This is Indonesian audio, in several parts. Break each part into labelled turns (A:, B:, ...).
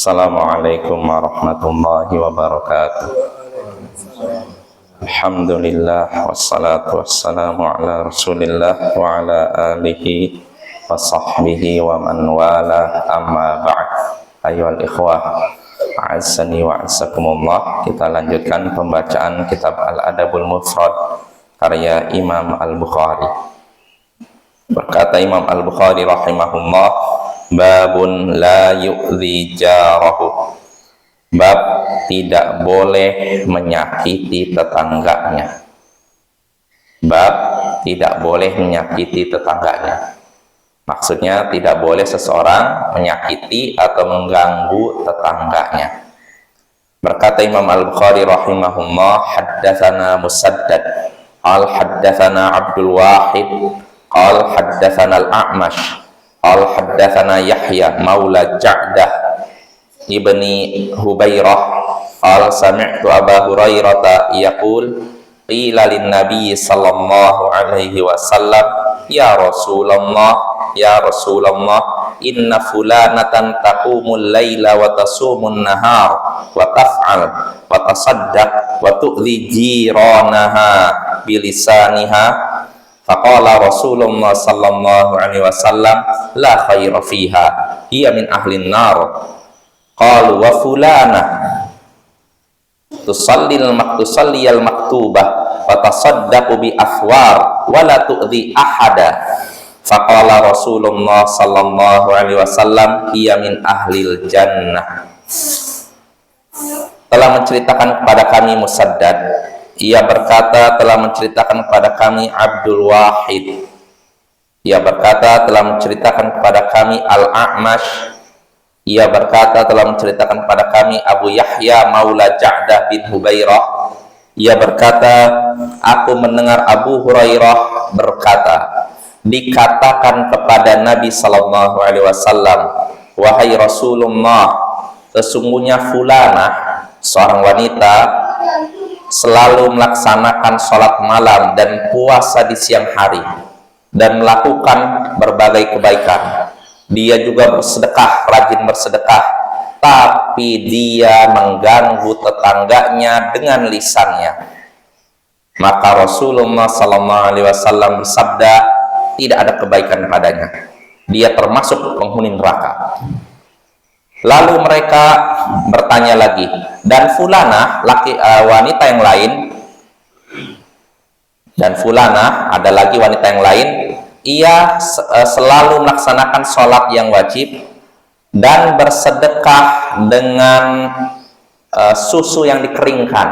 A: Assalamualaikum warahmatullahi wabarakatuh. Alhamdulillah wassalatu wassalamu ala Rasulillah wa ala alihi wa sahbihi wa man wala, amma ba'd. Ayyuhal ikhwah, a'azzani wa a'azzakumullah. Kita lanjutkan pembacaan kitab Al-Adabul Mufrad karya Imam Al-Bukhari. Berkata Imam Al-Bukhari rahimahullah, babun la yu'zi jarahu. Bab tidak boleh menyakiti tetangganya. Bab tidak boleh menyakiti tetangganya. Maksudnya tidak boleh seseorang menyakiti atau mengganggu tetangganya. Berkata Imam Al-Bukhari rahimahullah, haddatsana Musaddad qal haddatsana Abdul Wahid qal haddatsana Al-A'mash qal haddatsana Yahya maula Ja'dah ibni Hubairah qal sami'tu Aba Hurairah yaqul qila lin nabiy sallallahu alaihi wasallam ya Rasulullah inna fulanatan taqumul laila wa tasumun nahar wa taf'al wa tasaddaq wa tu'li jiranaha bilisaniha. Faqala Rasulullah sallallahu alaihi wasallam la khaira fiha hiya min ahlin nar. Qalu wa fulana tusalliyal maktubah wa tasaddaqu bi afwar wa la tu'dhi ahada. Faqala Rasulullah sallallahu alaihi wasallam hiya min ahlil jannah. Telah menceritakan kepada kami Musaddad, ia berkata telah menceritakan kepada kami Abdul Wahid, ia berkata telah menceritakan kepada kami Al-A'mash, ia berkata telah menceritakan kepada kami Abu Yahya maula Ja'dah bin Hubairah, ia berkata aku mendengar Abu Hurairah berkata, dikatakan kepada Nabi sallallahu alaihi wasallam, wahai Rasulullah, sesungguhnya fulanah seorang wanita selalu melaksanakan sholat malam dan puasa di siang hari dan melakukan berbagai kebaikan. Dia juga bersedekah, rajin bersedekah, tapi dia mengganggu tetangganya dengan lisannya. Maka Rasulullah sallallahu alaihi wasallam bersabda, tidak ada kebaikan padanya, dia termasuk penghuni neraka. Lalu mereka bertanya lagi, dan fulana wanita yang lain, dan fulana ada lagi wanita yang lain, ia selalu melaksanakan sholat yang wajib dan bersedekah dengan susu yang dikeringkan.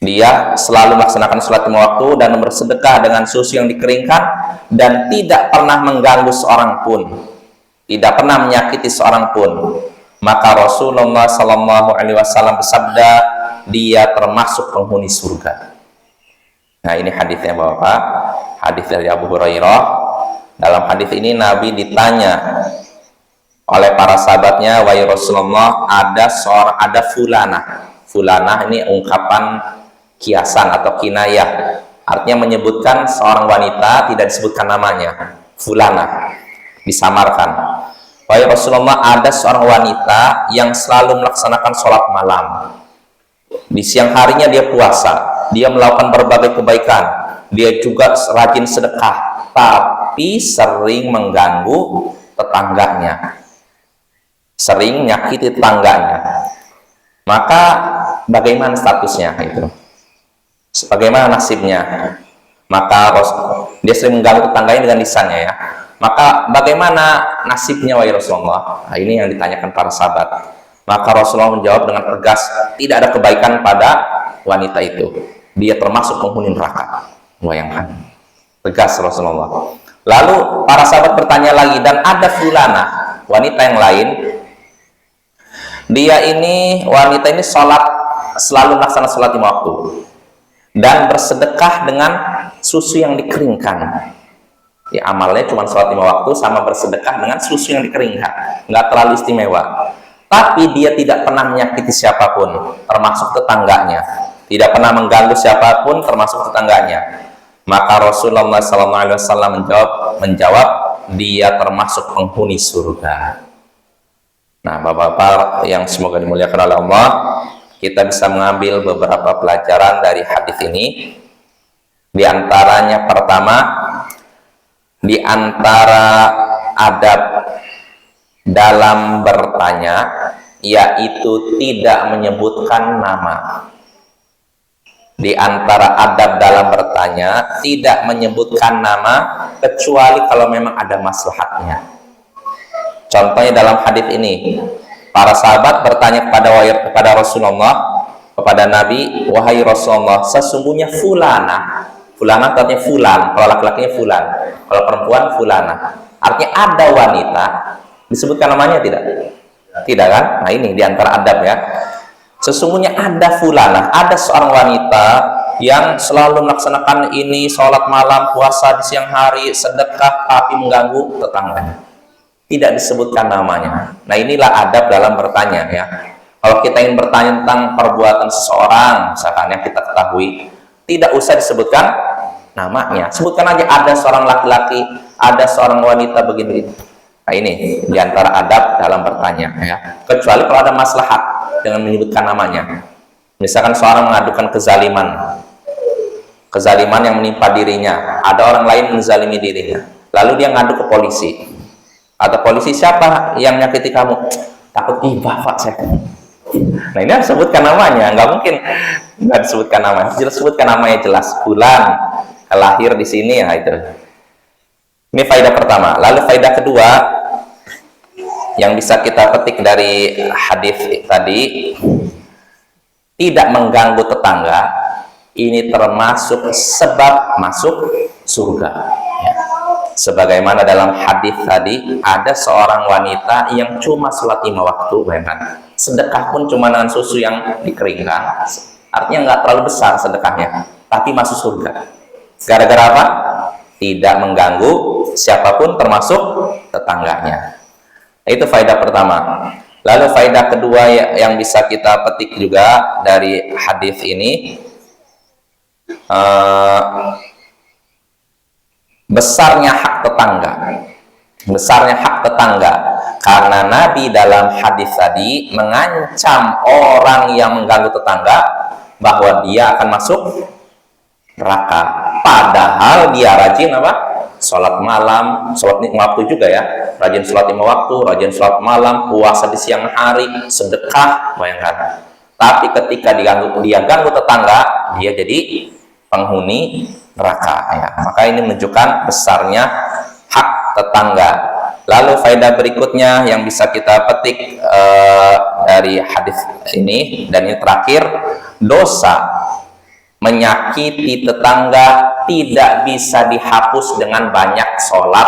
A: Dia selalu melaksanakan sholat lima waktu dan bersedekah dengan susu yang dikeringkan dan tidak pernah mengganggu seorang pun, tidak pernah menyakiti seorang pun. Maka Rasulullah sallallahu alaihi wasallam bersabda, dia termasuk penghuni surga. Nah, ini hadisnya Bapak, hadis dari Abu Hurairah. Dalam hadis ini Nabi ditanya oleh para sahabatnya, wahai Rasulullah, ada fulanah. Fulanah ini ungkapan kiasan atau kinayah, artinya menyebutkan seorang wanita, tidak disebutkan namanya. Fulanah disamarkan. Wahai Rasulullah, ada seorang wanita yang selalu melaksanakan sholat malam, di siang harinya dia puasa, dia melakukan berbagai kebaikan, dia juga rajin sedekah, tapi sering mengganggu tetangganya, sering nyakiti tetangganya. Maka bagaimana statusnya itu? Bagaimana nasibnya? Maka dia sering mengganggu tetangganya dengan lisannya, ya. Maka bagaimana nasibnya wahai Rasulullah? Nah, ini yang ditanyakan para sahabat. Maka Rasulullah menjawab dengan tegas, tidak ada kebaikan pada wanita itu, dia termasuk penghuni neraka. Bayangkan, tegas Rasulullah. Lalu para sahabat bertanya lagi, dan ada fulana, wanita yang lain, wanita ini selalu melaksanakan sholat lima waktu dan bersedekah dengan susu yang dikeringkan. Ya, amalnya cuma sholat lima waktu sama bersedekah dengan susu yang dikeringkan, nggak terlalu istimewa. Tapi dia tidak pernah menyakiti siapapun, termasuk tetangganya, tidak pernah mengganggu siapapun, termasuk tetangganya. Maka Rasulullah SAW menjawab, dia termasuk penghuni surga. Nah, Nah, Bapak-bapak yang semoga dimuliakan oleh Allah, kita bisa mengambil beberapa pelajaran dari hadis ini. Di antaranya pertama, di antara adab dalam bertanya yaitu tidak menyebutkan nama. Di antara adab dalam bertanya tidak menyebutkan nama kecuali kalau memang ada maslahatnya. Contohnya dalam hadis ini, para sahabat bertanya kepada Rasulullah, kepada Nabi, wahai Rasulullah, sesungguhnya fulana, fulana artinya fulan, kalau laki-lakinya fulan, kalau perempuan fulana, artinya ada wanita, disebutkan namanya tidak? Tidak kan? Nah ini diantara adab ya. Sesungguhnya ada fulana, ada seorang wanita yang selalu melaksanakan ini, sholat malam, puasa di siang hari, sedekah, tapi mengganggu tetangganya. Tidak disebutkan namanya. Nah inilah adab dalam bertanya ya. Kalau kita ingin bertanya tentang perbuatan seseorang, misalkan yang kita ketahui, tidak usah disebutkan namanya. Sebutkan aja ada seorang laki-laki, ada seorang wanita begini. Nah ini diantara adab dalam bertanya ya. Kecuali kalau ada maslahat dengan menyebutkan namanya. Misalkan seorang mengadukan kezaliman yang menimpa dirinya, ada orang lain menzalimi dirinya, lalu dia ngadu ke polisi. Atau polisi, siapa yang menyakiti kamu? Takut bapak saya. Nah ini harus sebutkan namanya, nggak mungkin nggak disebutkan namanya. Jelas sebutkan namanya, jelas bulan lahir di sini ya itu. Ini faedah pertama. Lalu faedah kedua yang bisa kita petik dari hadis tadi, tidak mengganggu tetangga ini termasuk sebab masuk surga. Ya. Sebagaimana dalam hadis tadi, ada seorang wanita yang cuma sholat 5 waktu, bayangkan. Sedekah pun cuma dengan susu yang dikeringkan, artinya nggak terlalu besar sedekahnya, tapi masuk surga. Gara-gara apa? Tidak mengganggu siapapun termasuk tetangganya. Itu faedah pertama. Lalu faedah kedua yang bisa kita petik juga dari hadis ini, besarnya hak tetangga. Besarnya hak tetangga. Karena Nabi dalam hadis tadi mengancam orang yang mengganggu tetangga bahwa dia akan masuk neraka. Padahal dia rajin apa? Sholat malam, sholat 5 waktu juga ya. Rajin sholat 5 waktu, rajin sholat malam, puasa di siang hari, sedekah, bayangkan. Tapi ketika dia ganggu tetangga, dia jadi penghuni neraka ya. Maka ini menunjukkan besarnya hak tetangga. Lalu faedah berikutnya yang bisa kita petik dari hadis ini, dan ini terakhir, dosa menyakiti tetangga tidak bisa dihapus dengan banyak sholat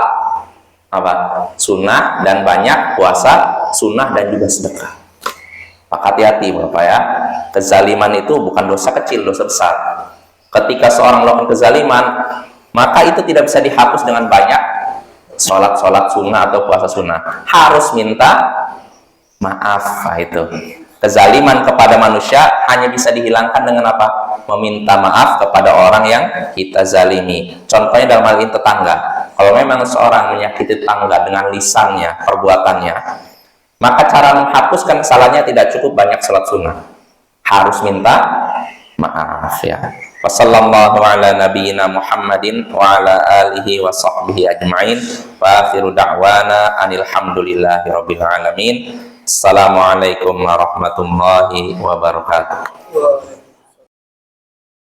A: sunnah dan banyak puasa sunnah dan juga sedekah. Maka hati-hati Bapak ya, kezaliman itu bukan dosa kecil, dosa besar. Ketika seorang melakukan kezaliman, maka itu tidak bisa dihapus dengan banyak sholat sunnah atau puasa sunnah. Harus minta maaf. Nah, itu kezaliman kepada manusia hanya bisa dihilangkan dengan apa? Meminta maaf kepada orang yang kita zalimi. Contohnya dalam hal ini tetangga. Kalau memang seorang menyakiti tetangga dengan lisannya, perbuatannya, maka cara menghapuskan kesalahannya tidak cukup banyak sholat sunnah. Harus minta maaf ya. Wassallallahu ala nabiyyina Muhammadin wa ala alihi wa sahbihi ajma'in. Wa akhiru da'wana anil hamdulillahi rabbil alamin. Assalamualaikum warahmatullahi wabarakatuh.